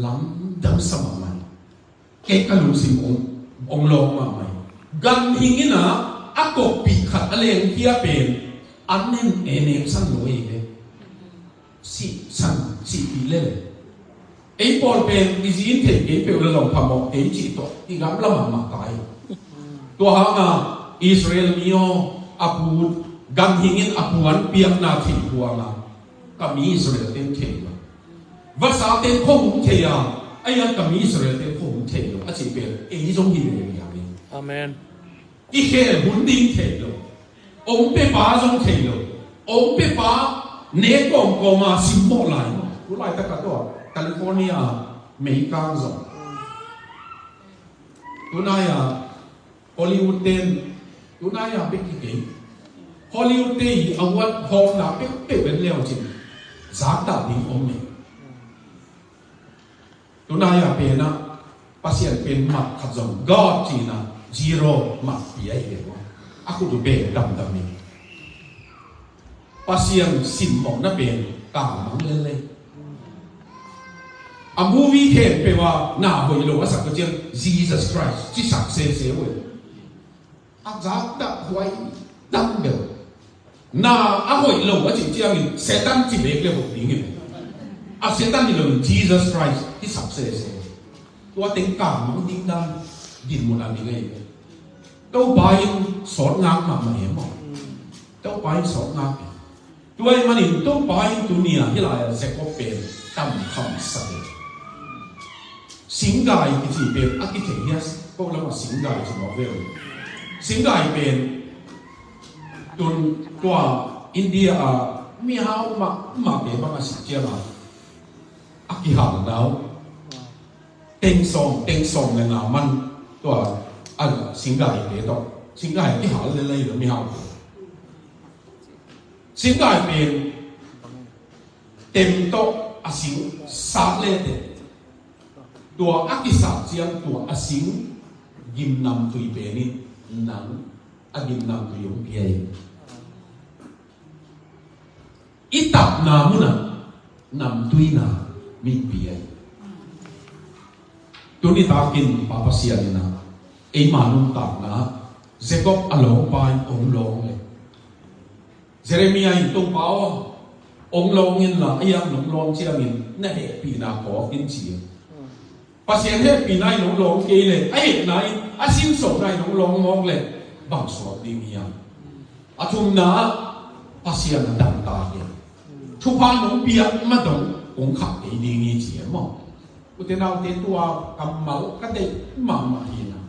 ล้ำดำสมัยใหม่เก่งกันลุงสิมองลงมาใหม่กันหิงินะกบปีขัดอะไรอย่างเที่ยเป็นอันนี้เอเนมสั้นหน่อยเลยสี่ปีเลยไอ้ปอลเป็นดิจินเทคเอเป็นเรื่องพม่าไอ้จีโตที่กำลังมาตายตัวหางอิสราเอลมีอาปูกันหิงินอาปูอันเปียกนาทีหัวก็มีอิสราเอลเต็มเทภาษาเต็มข้อมูลเทียไอ้ยังก็มีอิสราเอลเต็มข้อมูลเทียอาจจะเป็นไอ้ที่ต้องยินดีอย่างนี้อาเมนอีกแค่หุ่นดิ้งเทียองค์เป็นป้าจงเทียองค์เป็นป้าเนกองก็มาสิมโมไลน์รู้ไรแต่ก็ตัวแคลิฟอร์เนียอเมริกาจงตัวนายฮอลลีวูดเดนตัวนายเป็นกี่เก่งฮอลลีวูดเดนเอาวัดฮอลล์น่ะเป็นเลี้ยวจริงจากดาดิ้งองค์เนี่ยตัวนายเป็นนะภาษาเป็นมัดขัดจงก็จีนะzero มัดเปียเดียวaku tuเป็นดำนี่ภาษาสิมมองนั่นเป็นกางมังเลยมูวี่เห็นเป็นว่าหน้าหอยโลว่าสักก็เจียง Jesus Christ ที่สักเสียเว้ยจากดับหอยดำเดียวหน้าหอยโลว่าจริงเจียงเซตันจีเบกเลยหกดิ้งเลยเซตันนี่เลย Jesus Christ ที่สักเสียตัวเต็งกางมังดิ้งดันดินหมดอันนี้ไงตัวไปสอนงานมาเห็นมั้งตัวไปสอนงานตัวมันนี่ตัวไปตัวเนี่ยที่ไรจะก็เป็นตำคำสั่งสิงห์ไก่ที่เป็นอากิเทียสพวกเราว่าสิงห์ไก่จะบอกเร็วสิงห์ไก่เป็นตัวอินเดียมีฮาวมาเป็นบางสิ่งเจ้ามาอากิหันแล้วเต็งซองเนี่ยนะมันตัวอันสิงห์ไก่เป็นตัวสิงห์ไก่ที่หาเรื่อยๆหรือไม่หาสิงห์ไก่เป็นเต็มโตสิงห์สาเล่เด็ตัวอักิสาเจียงตัวสิงห์ยิมนำตุยเป็นนี่นังยิมนำตุยงเปียอิตับนามุนะนำตุยนามีเปียตัวนี้ตากินปาปเสียนี่นะไอ้มานุนตักนะเซกบอลงไปองลงเลยเซเรมียาตัวเปล่าองลงยินละไอ้ยังหลงลงเชี่ยมินนั่นเหตุปีนาขอกินเชียภาษาเหตุปีนายหลงลงเกยเลยไอ้เหตุไหนสิ้นสุดนายหลงลงมองเลยบางส่วนดีมีอย่างทุ่มนาภาษาดังตาเนี่ยทุกพานหลงเปียมาดงองขับไอ้ดีงี้เจียมองอุตนาเตตัวกำมัลก็ได้มาทีนะ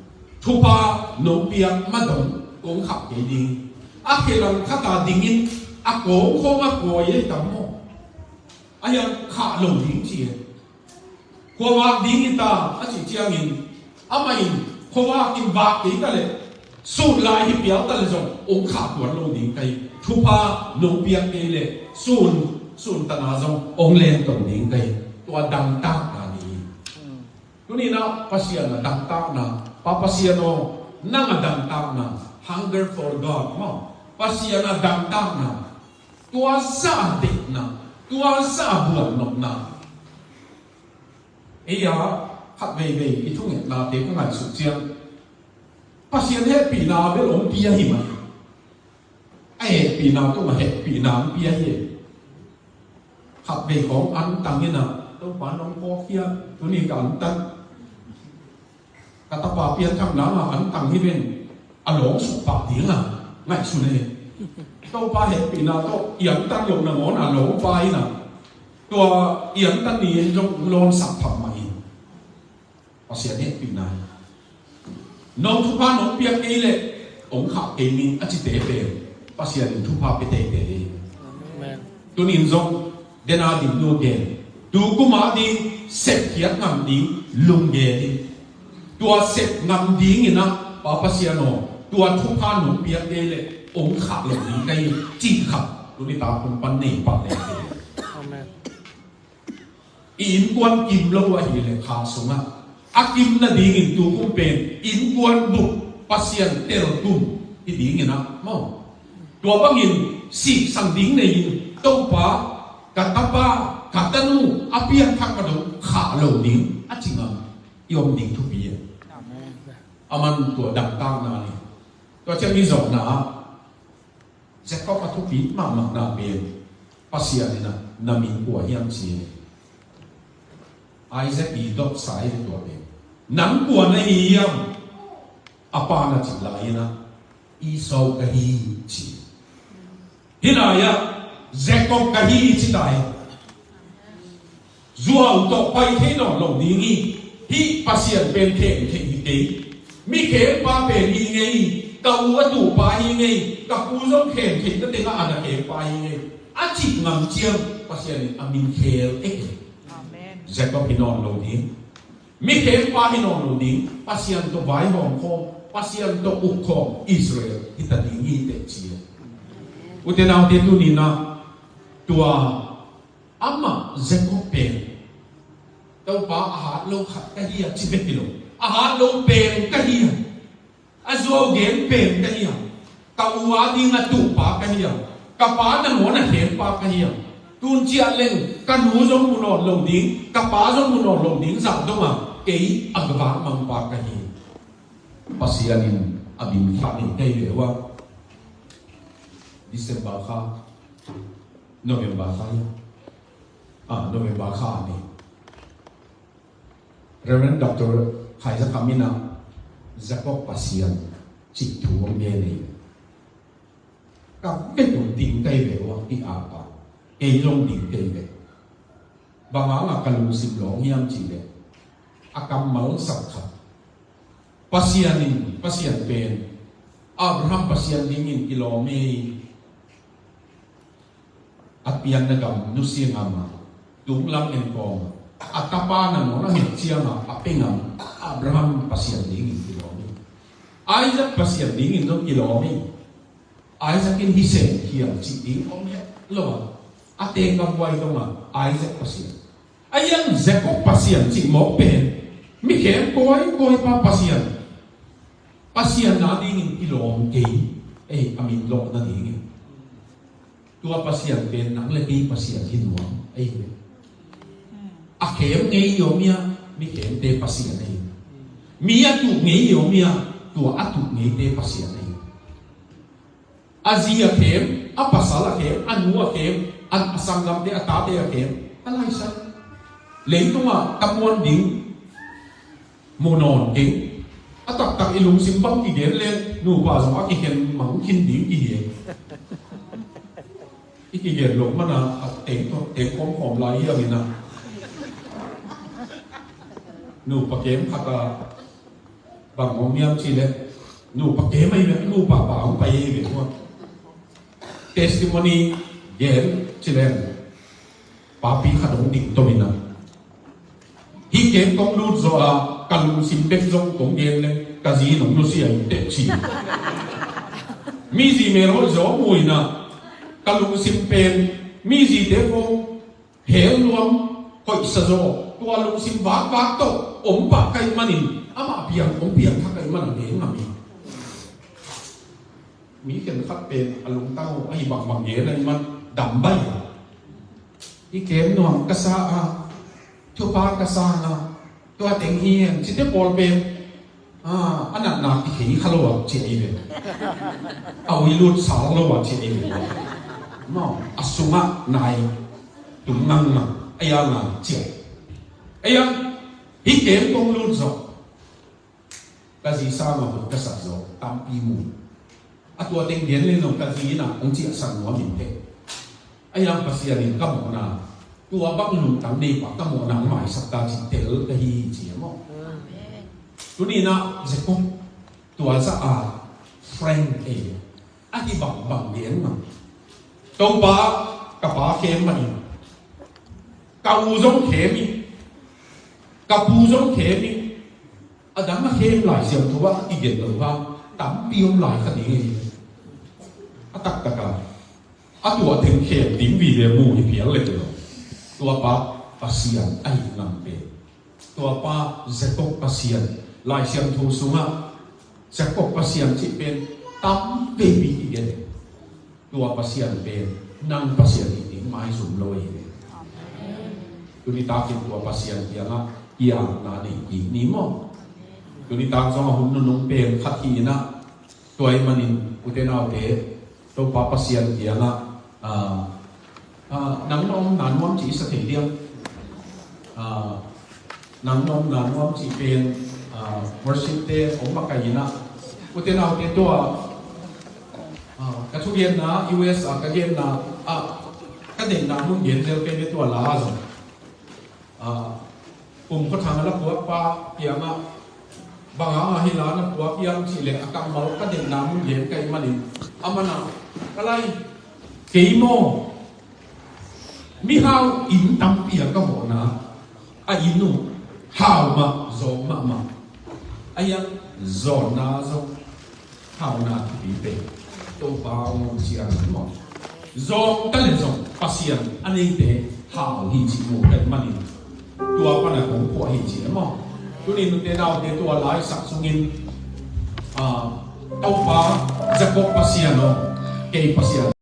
ทุกพาหลงเปียมาดงองขับไอ้ดีเคลังข้าตาดิ่งินโกงโค้งโกยได้ตั้งโมยังขาหลงดิ่งเจียหัวว่าดิ่งตาจีเจียงินไม่หัวว่ากินบาดิ่งกันเลยสูดลายที่เปียกกันเลยจงองขาตัวลงดิ่งไปทุกพาหลงเปียกเลยสูดตนาจงองเลนตรงดิ่งไปตัวดังตานี่ตัวนี้นะภาษาดังตานะภาษาโนนั่งดังตานะ hunger for God มั้งภาษาดังตานะ ตัวซาเด็กนะตัวซาบวนนกนะไอ้ยาขัดเว่ยอีทุ่งเนี่ยนาเด็กก็งานสุดเจียงภาษาเฮปีนาเวลองปียหิมะไอ้ปีนาก็มาเฮปีนาปียหิขัดเว่ยของอันตังเนี่ยนะต้องปานน้องพ่อเคียตัวนี้กันตังกระตปาเปียนคำน้ำอันตังที่เป็นอารมณ์สุปาดีนะไม่สุดเลยต้องปาเฮปีนาต้องเอียงตั้งยงนะงอนอารมณ์ไปนะตัวเอียงตั้งนี้ยงโลนสับผักมาอีกภาษาเฮปีนาน้องทุพาน้องเปียกเอเลยองค์ข้าเอมินอาจิเตเปลภาษาดินทุพาเปเตเปลตัวนี้จงเดนาดินดูเกนดูกุมาดีเสกเขียนงำดีลุงเกดีตัวเสกงำดีงี้นะป้าภาษาโนตัวทุพาน้องเปียกเอเลยองค์ข้าเหล่านี้ได้จีขับตัวนี้ตาคนปันนี่ปันเลยอินกวนกิมโลวะฮีเลยขาสงะอากิมนั่นดีงินตัวคุ้มเป็นอินกวนบุกปัสยันเตลตุมที่ดีงินนะมองตัวบางอินสิสังดิ้งในอินตัวป้ากัตป้ากัตนูอาเปียนทักกระดูขาเหล่าดิ้งอาจริงอ่ะยอมดิ้งทุกปีอามันตัวดักตั้งนานี่ตัวจะมีสองนาจะก็มาทุกปีมากนาเปลี่ยนปัสยันนี่นะนามินกัวยังชีไอเซอีดอกสายตัวเองนังกวนในอียมอปานาจิลายนะอีโซกะฮีจิฮินายะเซกอกกะฮีจิตายจัวอุตไปที่นอนลงดีงี้ฮีปัสยันเป็นเข่งเข่งเองมีเข่งปาเป็นอีไงกับวัตถุปาอีไงกับผู้ร่วมเข่งเข่งก็เต็งก็อาจจะเข่งปาอีไงอาจิงำเจียมปัสยันอามินเคลเอกเจ็บก็พี่น้องลงดิ้งมีเข็มปาพี่น้องลงดิ้งปัสยันตัวไว้หอมคอปัสยันตัวอุกคออิสราเอลที่ตัดดิ้งยี่เตจีอุตนาเดียตุนีนะตัวอามาเจ็บก็เป็นตัวป้าอาหารโลขัดกันยี่สิบกิโลอาหารโลเป็นกันยี่อาจจะเงินเป็นกันยี่กับวัวดิ้งอ่ะตัวป้ากันยี่กับป้าหนังหัวหน้าเข็มป้ากันยี่ตุนเจียเล่งกันหูจงมุนอลงดิ้งกับป้าจงมุนอลงดิ้งสักตัวมาเกี่ยอักบามังปากกันฮีภาษาลินอบินขานิเตยว่าดิเซมบาข้าโนเวมบาข้าโนเวมบาข้านี่เรเวนด็อกเตอร์ใครจะคำมินะจะก็ภาษาจิตถูกเมียนี่กับเป็นตัวดิ้งเตยว่าที่อาปาเอลงดิ่งเตยบางอย่างกันลุสิบหลงยามจีเลยอากรรมมังสักขัดภาษานินภาษาเป็นอับราฮัมภาษาดิ่งกิโลเมตรอัตยันนักรนุสีงามาตุงลังเอ็นกองอัตปานังorang yang siapa apa ngam Abraham pasien dingin kilo ni Isaac pasien dingin tu kilo ni Isaac in hisen hiam cing om ya lo ate ngam wai tu mah Isaac pasien ayam Jacob pasien cing mau pen mikir koi pa pasien na dingin kilo ni amin lo na dingin tua pasien pen nang lagi pasien hinuam akem ngei yomia mi kem te pasien nei mia tu ngei yomia tua atu ngei te pasien nei azia kem apasala kem anua kem an asangam de atate kem alai sa leng tuma kamuan ding monon ding atak tak ilung simbang ki gen le nu pa sama ki ken mang kin ding ki he iki gen lok mana teng to teng kom lai ya mina nu pakem kata bang omiam chile nu pakem ai nu pa pa ang pai ve ko testimony gen chile papi khadong dik to mina hi kem kong lu zo a kalung sim bek zong kong gen le kazi nong lu si ai te chi mi ji me ro zo mui na kalung sim pen mi ji te ko hel luam koi sa zo tua lung sim bak to om pa kai manin ama piang om piang tha kai man he ngami mi ken khat pen alung tao ai bang ye nai man đầm bay ý kém nuông cái sa thu pa cái sa tôi tiếng hiền chỉ tiếp bol bên anh nặng nặng thì khí khalo chỉ về ao ilut sao lo chỉ về nó asuma này tụm ngang ngang ai ngang chỉ ai ý kém công luôn rồi cái gì sao mà cái sao rồi tam pi mu tua tiếng điển lên nó cái gì na ông chị sang nó mình thế ai yang pasir ni kamu na tua bak lu tang đi pa kamu na mai sắp ta chỉ tel cái gì chỉ mà tu ni na zekom tua sa friend hi bang bang điển mà tông ba cả kem mà đi cầu giống kem đi cầu giống kem đi đám mà kem lại xem thôi ba đi điện rồi ba tắm piom lại cái gì tắc tua tiếng kem tiếng vì để mù thì phía lên rồi tua ba pasian ai nằm bề tua ba zekom pasian lại xem thôi xuống zekom pasian chỉ bên tắm baby đi điện tua pasian bên nang pasian ini mai zoom loi tuni takin tua pasian ia na ni mo tuni tak zong hun nung pen khati na toy manin utena te to pa pasian ia na nang nom nan mom chỉ sa thei diam nang nom nan mom chỉ pen worship te om makaina utena te to cái thu viên na US cái viên na cái đỉnh na muốn biến theo cái tua lá rồi cùng có thằng là của pa kia mà bằng hi lá là của kia chỉ là cầm máu cái đỉnh na muốn biến cái mà đi amana cái này kỹ mô mi hao in tâm pia cái bộ na inu hao mà zom mà ai zon na zom hao na thì bị tôi bao nhiêu mo zong cái này zong pasien anh ấy để hào hi chỉ một cái mà đi tua con này cũng có hi chỉ mo tôi đi nơi nào để tua lái sạc sung in tàu phá giặc bốc pasien nó cây pasien